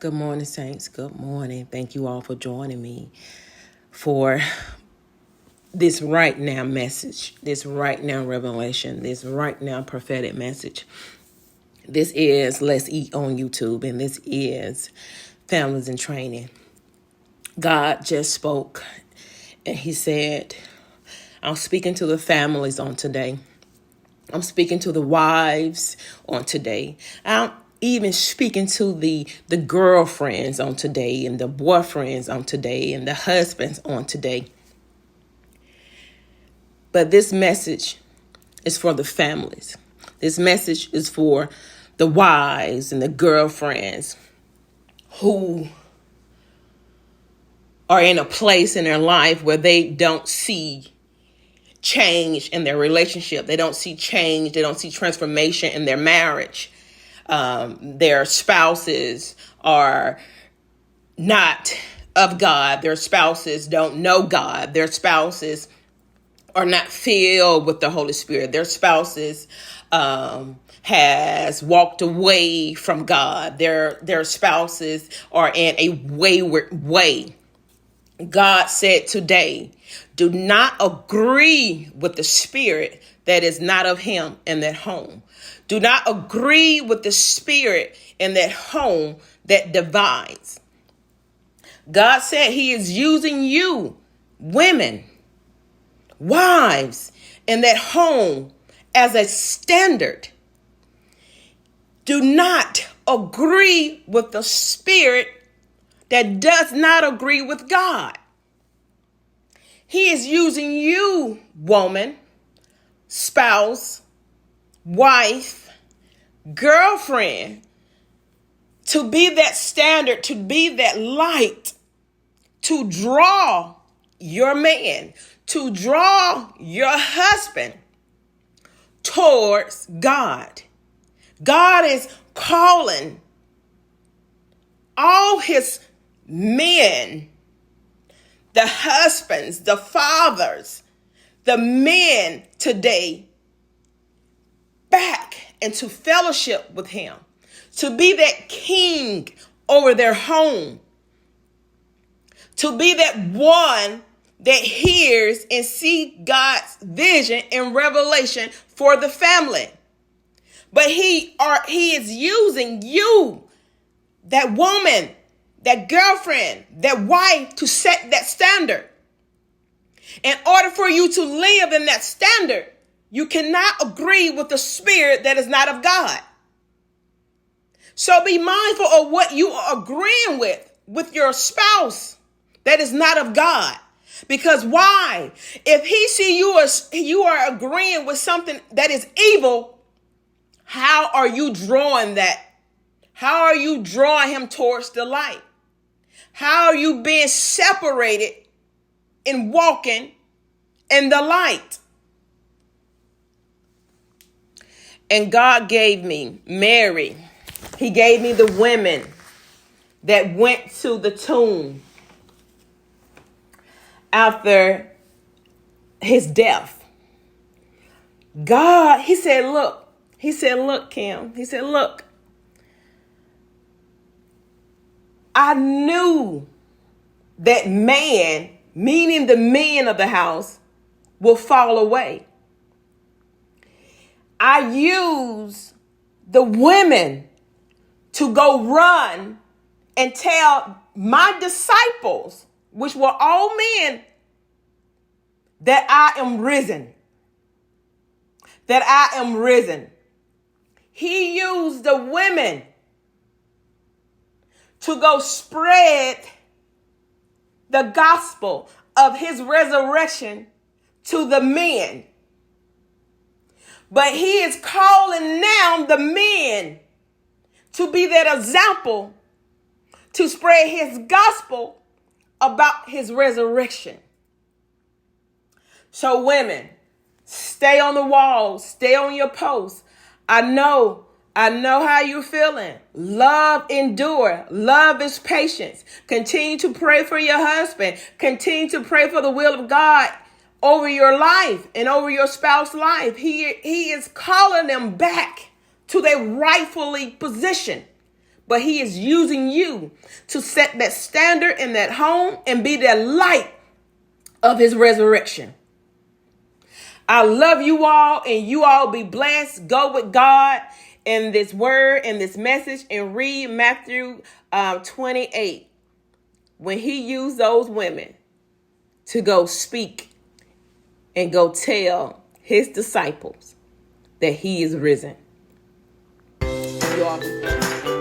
Good morning, saints. Good morning. Thank you all for joining me for this right now message, this right now revelation, this right now prophetic message. This is Let's Eat on YouTube, and this is Families in Training. God just spoke, and he said, I'm speaking to the families on today. I'm speaking to the wives on today. I'm even speaking to the girlfriends on today, and the boyfriends on today, and the husbands on today. But this message is for the families. This message is for the wives and the girlfriends who are in a place in their life where they don't see change in their relationship. They don't see change. They don't see transformation in their marriage. Their spouses are not of God. Their spouses don't know God. Their spouses are not filled with the Holy Spirit. Their spouses has walked away from God. Their spouses are in a wayward way. God said today, do not agree with the spirit that is not of him in that home. Do not agree with the spirit in that home that divides. God said he is using you, women, wives, in that home as a standard. Do not agree with the spirit that does not agree with God. He is using you, woman, spouse, wife, girlfriend, to be that standard, to be that light, to draw your man, to draw your husband towards God. God is calling all his men, the husbands, the fathers, the men today back into fellowship with him, to be that king over their home, to be that one that hears and sees God's vision and revelation for the family. But he is using you, that woman, that girlfriend, that wife, to set that standard. In order for you to live in that standard, you cannot agree with the spirit that is not of God. So be mindful of what you are agreeing with your spouse that is not of God. Because why? If he see you as you are agreeing with something that is evil, how are you drawing that? How are you drawing him towards the light? How are you being separated and walking in the light? And God gave me Mary. He gave me the women that went to the tomb after his death. God, he said, look, Kim, he said, look, I knew that man, meaning the men of the house, will fall away. I used the women to go run and tell my disciples, which were all men, that I am risen. That I am risen. He used the women to go spread the gospel of his resurrection to the men. But he is calling now the men to be that example, to spread his gospel about his resurrection. So women, stay on the wall, stay on your post. I know how you're feeling. Love endure. Love is patience. Continue to pray for your husband. Continue to pray for the will of God over your life and over your spouse's life. He is calling them back to their rightfully position. but he is using you to set that standard in that home and be the light of his resurrection. I love you all, and you all be blessed. Go with God in this word, in this message, and read Matthew 28, when he used those women to go speak and go tell his disciples that he is risen. You all be blessed.